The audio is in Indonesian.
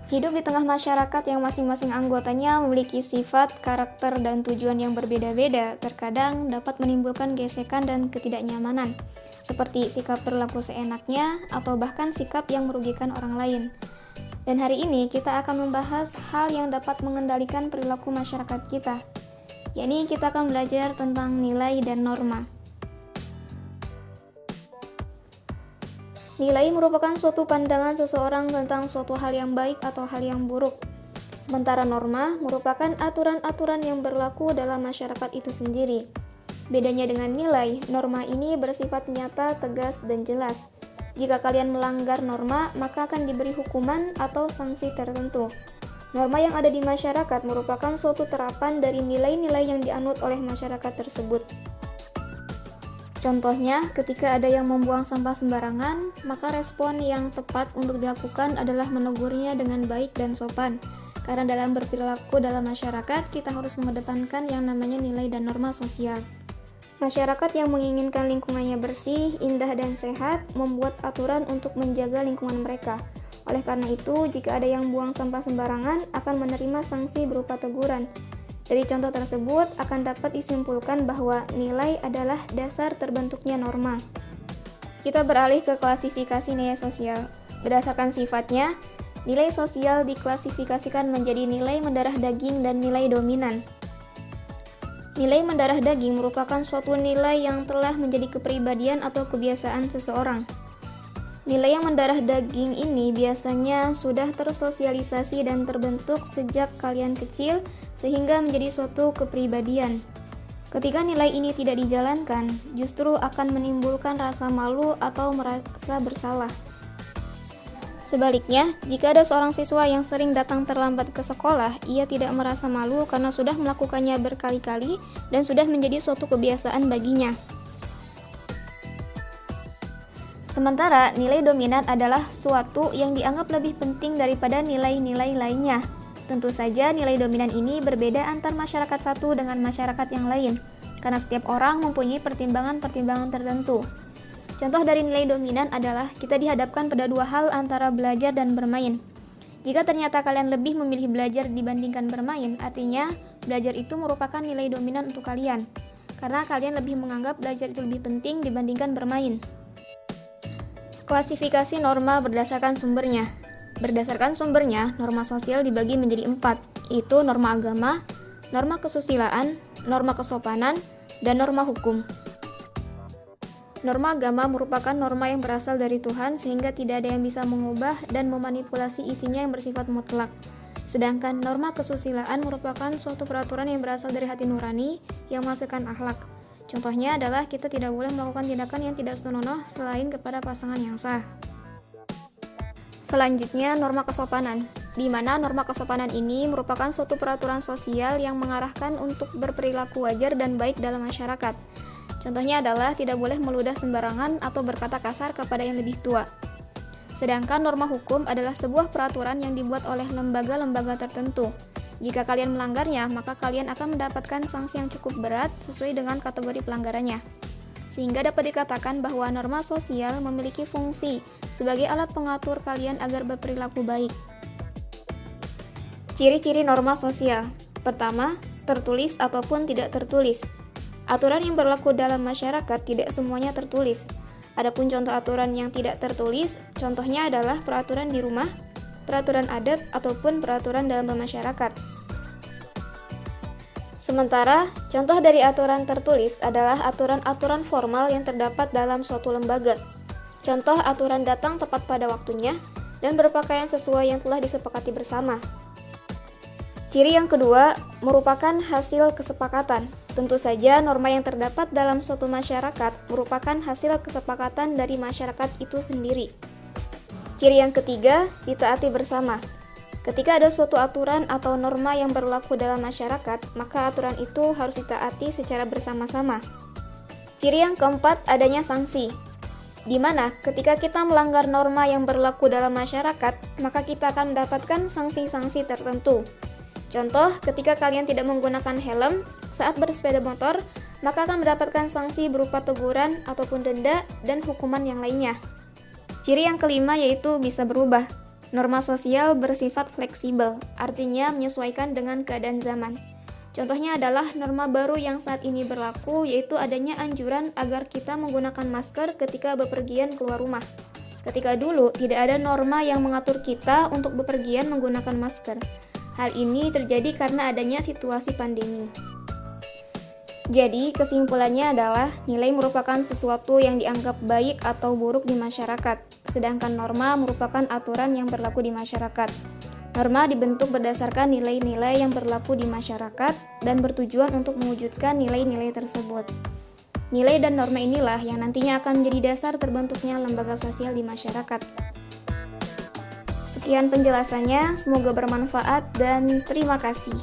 Hidup di tengah masyarakat yang masing-masing anggotanya memiliki sifat, karakter, dan tujuan yang berbeda-beda, terkadang dapat menimbulkan gesekan dan ketidaknyamanan, seperti sikap berlaku seenaknya atau bahkan sikap yang merugikan orang lain. Dan hari ini kita akan membahas hal yang dapat mengendalikan perilaku masyarakat kita, yakni kita akan belajar tentang nilai dan norma. Nilai merupakan suatu pandangan seseorang tentang suatu hal yang baik atau hal yang buruk. Sementara norma merupakan aturan-aturan yang berlaku dalam masyarakat itu sendiri. Bedanya dengan nilai, norma ini bersifat nyata, tegas, dan jelas. Jika kalian melanggar norma, maka akan diberi hukuman atau sanksi tertentu. Norma yang ada di masyarakat merupakan suatu terapan dari nilai-nilai yang dianut oleh masyarakat tersebut. Contohnya, ketika ada yang membuang sampah sembarangan, maka respon yang tepat untuk dilakukan adalah menegurnya dengan baik dan sopan. Karena dalam berperilaku dalam masyarakat, kita harus mengedepankan yang namanya nilai dan norma sosial. Masyarakat yang menginginkan lingkungannya bersih, indah, dan sehat, membuat aturan untuk menjaga lingkungan mereka. Oleh karena itu, jika ada yang buang sampah sembarangan, akan menerima sanksi berupa teguran. Dari contoh tersebut akan dapat disimpulkan bahwa nilai adalah dasar terbentuknya norma. Kita beralih ke klasifikasi nilai sosial. Berdasarkan sifatnya, nilai sosial diklasifikasikan menjadi nilai mendarah daging dan nilai dominan. Nilai mendarah daging merupakan suatu nilai yang telah menjadi kepribadian atau kebiasaan seseorang. Nilai yang mendarah daging ini biasanya sudah tersosialisasi dan terbentuk sejak kalian kecil sehingga menjadi suatu kepribadian. Ketika nilai ini tidak dijalankan, justru akan menimbulkan rasa malu atau merasa bersalah. Sebaliknya, jika ada seorang siswa yang sering datang terlambat ke sekolah, ia tidak merasa malu karena sudah melakukannya berkali-kali dan sudah menjadi suatu kebiasaan baginya. Sementara nilai dominan adalah suatu yang dianggap lebih penting daripada nilai-nilai lainnya. Tentu saja nilai dominan ini berbeda antar masyarakat satu dengan masyarakat yang lain, karena setiap orang mempunyai pertimbangan-pertimbangan tertentu. Contoh dari nilai dominan adalah kita dihadapkan pada dua hal antara belajar dan bermain. Jika ternyata kalian lebih memilih belajar dibandingkan bermain, artinya belajar itu merupakan nilai dominan untuk kalian, karena kalian lebih menganggap belajar itu lebih penting dibandingkan bermain. Klasifikasi norma berdasarkan sumbernya. Berdasarkan sumbernya, norma sosial dibagi menjadi 4, yaitu norma agama, norma kesusilaan, norma kesopanan, dan norma hukum. Norma agama merupakan norma yang berasal dari Tuhan sehingga tidak ada yang bisa mengubah dan memanipulasi isinya yang bersifat mutlak. Sedangkan norma kesusilaan merupakan suatu peraturan yang berasal dari hati nurani yang menghasilkan akhlak. Contohnya adalah kita tidak boleh melakukan tindakan yang tidak senonoh selain kepada pasangan yang sah. Selanjutnya, norma kesopanan, di mana norma kesopanan ini merupakan suatu peraturan sosial yang mengarahkan untuk berperilaku wajar dan baik dalam masyarakat. Contohnya adalah tidak boleh meludah sembarangan atau berkata kasar kepada yang lebih tua. Sedangkan norma hukum adalah sebuah peraturan yang dibuat oleh lembaga-lembaga tertentu. Jika kalian melanggarnya, maka kalian akan mendapatkan sanksi yang cukup berat sesuai dengan kategori pelanggarannya. Sehingga dapat dikatakan bahwa norma sosial memiliki fungsi sebagai alat pengatur kalian agar berperilaku baik. Ciri-ciri norma sosial. Pertama, tertulis ataupun tidak tertulis. Aturan yang berlaku dalam masyarakat tidak semuanya tertulis. Adapun contoh aturan yang tidak tertulis, contohnya adalah peraturan di rumah, peraturan adat, ataupun peraturan dalam bermasyarakat. Sementara, contoh dari aturan tertulis adalah aturan-aturan formal yang terdapat dalam suatu lembaga. Contoh aturan datang tepat pada waktunya dan berpakaian sesuai yang telah disepakati bersama. Ciri yang kedua merupakan hasil kesepakatan. Tentu saja norma yang terdapat dalam suatu masyarakat merupakan hasil kesepakatan dari masyarakat itu sendiri. Ciri yang ketiga, ditaati bersama. Ketika ada suatu aturan atau norma yang berlaku dalam masyarakat, maka aturan itu harus ditaati secara bersama-sama. Ciri yang keempat, adanya sanksi. Di mana ketika kita melanggar norma yang berlaku dalam masyarakat, maka kita akan mendapatkan sanksi-sanksi tertentu. Contoh, ketika kalian tidak menggunakan helm saat bersepeda motor, maka akan mendapatkan sanksi berupa teguran ataupun denda dan hukuman yang lainnya. Ciri yang kelima yaitu bisa berubah. Norma sosial bersifat fleksibel, artinya menyesuaikan dengan keadaan zaman. Contohnya adalah norma baru yang saat ini berlaku, yaitu adanya anjuran agar kita menggunakan masker ketika bepergian keluar rumah. Ketika dulu, tidak ada norma yang mengatur kita untuk bepergian menggunakan masker. Hal ini terjadi karena adanya situasi pandemi. Jadi, kesimpulannya adalah nilai merupakan sesuatu yang dianggap baik atau buruk di masyarakat, sedangkan norma merupakan aturan yang berlaku di masyarakat. Norma dibentuk berdasarkan nilai-nilai yang berlaku di masyarakat dan bertujuan untuk mewujudkan nilai-nilai tersebut. Nilai dan norma inilah yang nantinya akan menjadi dasar terbentuknya lembaga sosial di masyarakat. Sekian penjelasannya, semoga bermanfaat dan terima kasih.